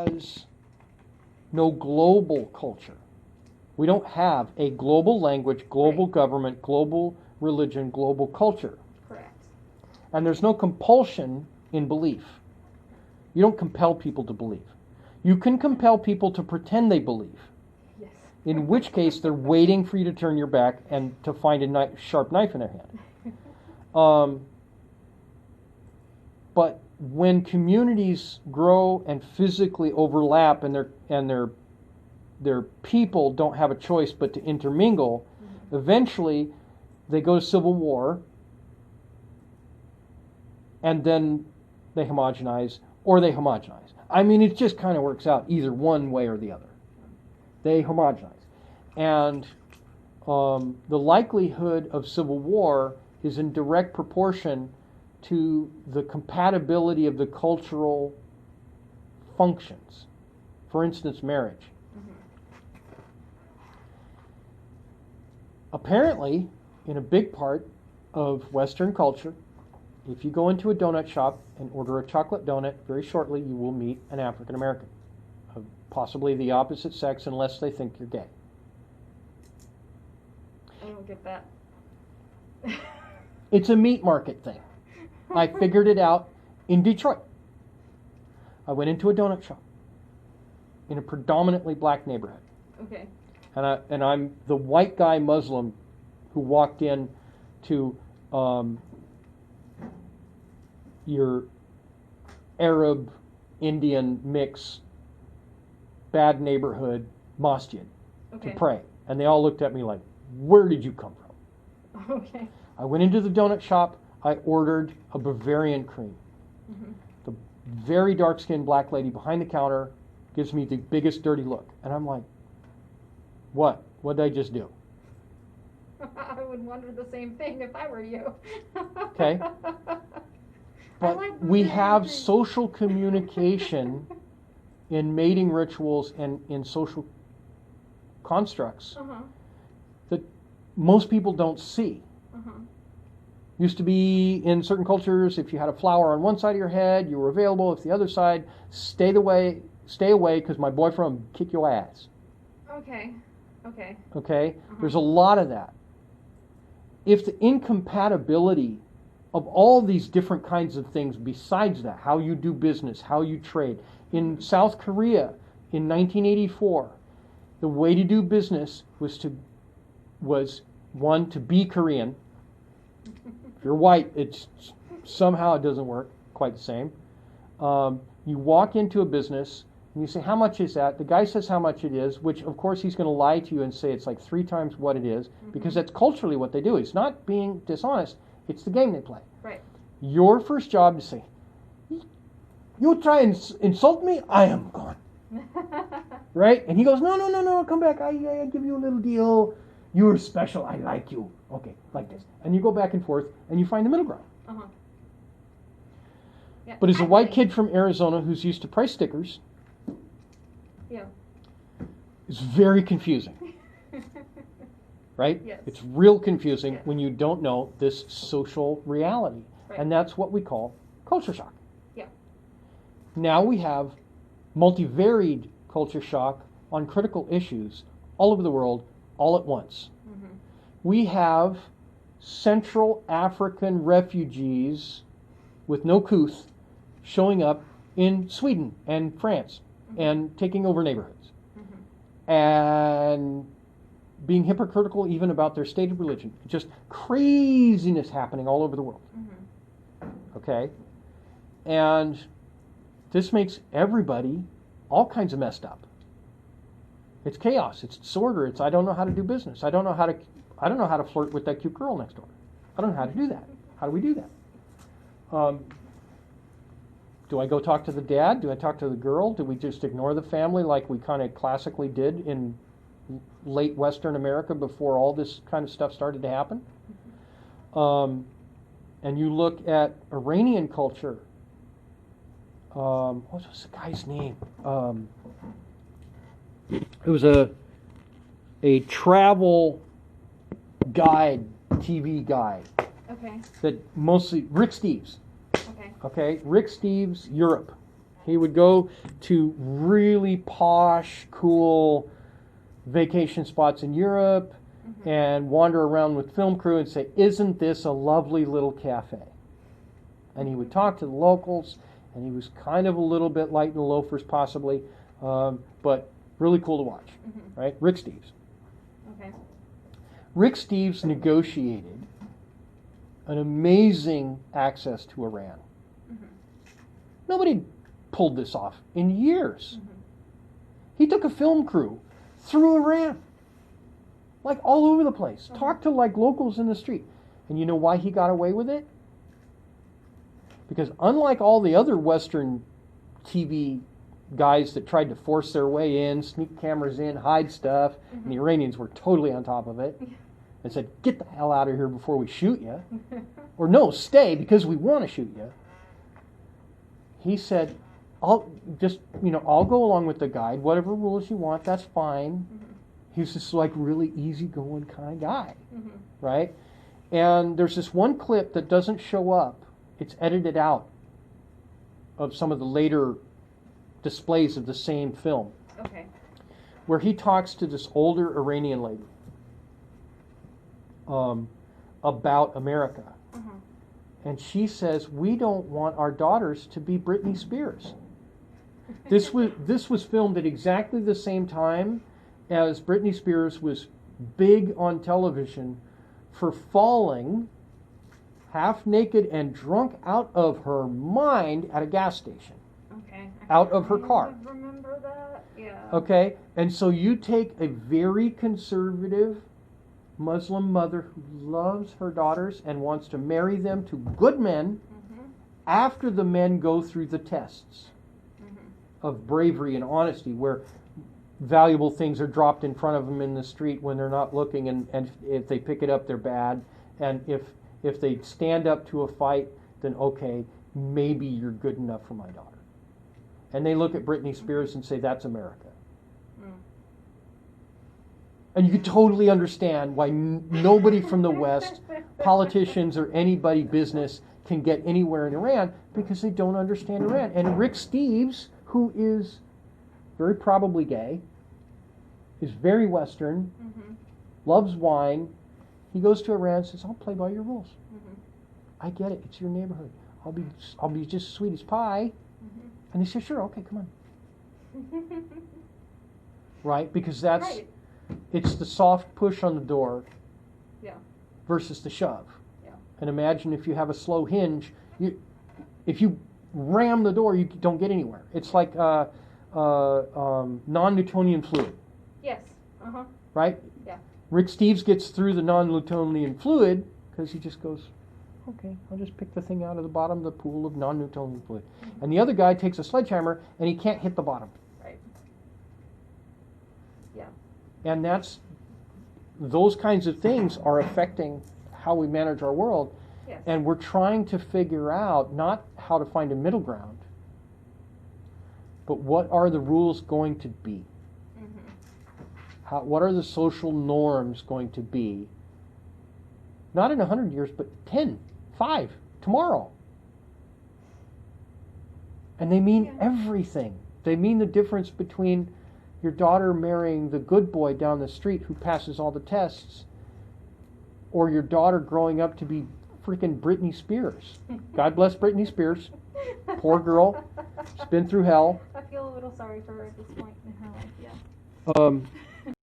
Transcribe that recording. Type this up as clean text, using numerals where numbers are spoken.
has no global culture. We don't have a global language, global government, global religion, global culture. Correct. And there's no compulsion in belief. You don't compel people to believe. You can compel people to pretend they believe. Yes. In which case, they're waiting for you to turn your back and to find a sharp knife in their hand. But when communities grow and physically overlap, and their people don't have a choice but to intermingle, eventually they go to civil war, and then they homogenize, or they homogenize. I mean, it just kind of works out either one way or the other. They homogenize. And the likelihood of civil war is in direct proportion to the compatibility of the cultural functions. For instance, marriage. Apparently, in a big part of Western culture, if you go into a donut shop and order a chocolate donut, very shortly you will meet an African American, possibly the opposite sex, unless they think you're gay. I don't get that. It's a meat market thing. I figured it out in Detroit. I went into a donut shop in a predominantly black neighborhood. Okay. And I'm the white guy Muslim who walked in to your Arab Indian mix bad neighborhood masjid to pray. And they all looked at me like, where did you come from? Okay. I went into the donut shop. I ordered a Bavarian cream. The very dark-skinned black lady behind the counter gives me the biggest dirty look. And I'm like, what? What did I just do? I would wonder the same thing if I were you. Okay. But we have social communication in mating rituals and in social constructs that most people don't see. Used to be in certain cultures, if you had a flower on one side of your head, you were available. If the other side, stay away, because my boyfriend will kick your ass. Okay. There's a lot of that. If the incompatibility of all these different kinds of things besides that, how you do business, how you trade. In South Korea in 1984, the way to do business was one, to be Korean. If you're white, somehow it doesn't work quite the same. You walk into a business and you say, how much is that? The guy says how much it is, which of course he's going to lie to you and say it's like 3 times what it is, because that's culturally what they do. It's not being dishonest. It's the game they play. Right. Your first job to say, you try and insult me, I am gone. Right? And he goes, no, come back. I give you a little deal. You're special. I like you. Okay, like this. And you go back and forth, and you find the middle ground. Yeah, but as a white kid from Arizona who's used to price stickers, it's very confusing. Right? Yes. It's real confusing when you don't know this social reality. Right. And that's what we call culture shock. Yeah. Now we have multivaried culture shock on critical issues all over the world, all at once. We have Central African refugees with no couth showing up in Sweden and France and taking over neighborhoods. And being hypocritical even about their stated religion. Just craziness happening all over the world. Okay? And this makes everybody all kinds of messed up. It's chaos. It's disorder. It's I don't know how to do business. I don't know how to flirt with that cute girl next door. I don't know how to do that. How do we do that? Do I go talk to the dad? Do I talk to the girl? Do we just ignore the family like we kind of classically did in late Western America before all this kind of stuff started to happen? And you look at Iranian culture. What was the guy's name? It was a travel guide, TV guide. Okay. That mostly Rick Steves. Okay. Okay, Rick Steves, Europe. He would go to really posh, cool vacation spots in Europe and wander around with film crew and say, "Isn't this a lovely little cafe?" And he would talk to the locals, and he was kind of a little bit light in the loafers possibly, but really cool to watch, right? Rick Steves. Okay. Rick Steves negotiated an amazing access to Iran. Nobody pulled this off in years. He took a film crew through Iran, like all over the place, talked to like locals in the street. And you know why he got away with it? Because unlike all the other Western TV guys that tried to force their way in, sneak cameras in, hide stuff, and the Iranians were totally on top of it and said, "Get the hell out of here before we shoot you." Or no, stay because we want to shoot you. He said, I'll go along with the guide, whatever rules you want, that's fine. He's just like really easygoing kind of guy, right? And there's this one clip that doesn't show up. It's edited out of some of the later displays of the same film. Okay. Where he talks to this older Iranian lady about America. And she says, "We don't want our daughters to be Britney Spears." This was filmed at exactly the same time as Britney Spears was big on television for falling half naked and drunk out of her mind at a gas station. Okay. Out of her car. I remember that. Yeah. Okay? And so you take a very conservative Muslim mother who loves her daughters and wants to marry them to good men after the men go through the tests of bravery and honesty, where valuable things are dropped in front of them in the street when they're not looking, and if they pick it up, they're bad. And if they stand up to a fight, then okay, maybe you're good enough for my daughter. And they look at Britney Spears and say, "That's America." And you can totally understand why nobody from the West, politicians or anybody business, can get anywhere in Iran, because they don't understand Iran. And Rick Steves, who is very probably gay, is very Western, loves wine, he goes to Iran and says, "I'll play by your rules. I get it. It's your neighborhood. I'll be just sweet as pie." And they say, "Sure, okay, come on." Right? Because that's... Right. It's the soft push on the door versus the shove. Yeah. And imagine if you have a slow hinge, if you ram the door, you don't get anywhere. It's like non-Newtonian fluid. Yes. Right? Yeah. Rick Steves gets through the non-Newtonian fluid because he just goes, "Okay, I'll just pick the thing out of the bottom of the pool of non-Newtonian fluid." And the other guy takes a sledgehammer and he can't hit the bottom. Right. Yeah. And those kinds of things are affecting how we manage our world. Yes. And we're trying to figure out not how to find a middle ground, but what are the rules going to be? What are the social norms going to be? Not in 100 years, but 10, 5, tomorrow. And they mean everything. They mean the difference between your daughter marrying the good boy down the street who passes all the tests, or your daughter growing up to be freaking Britney Spears. God bless Britney Spears. Poor girl. She's been through hell. I feel a little sorry for her at this point in her life, yeah.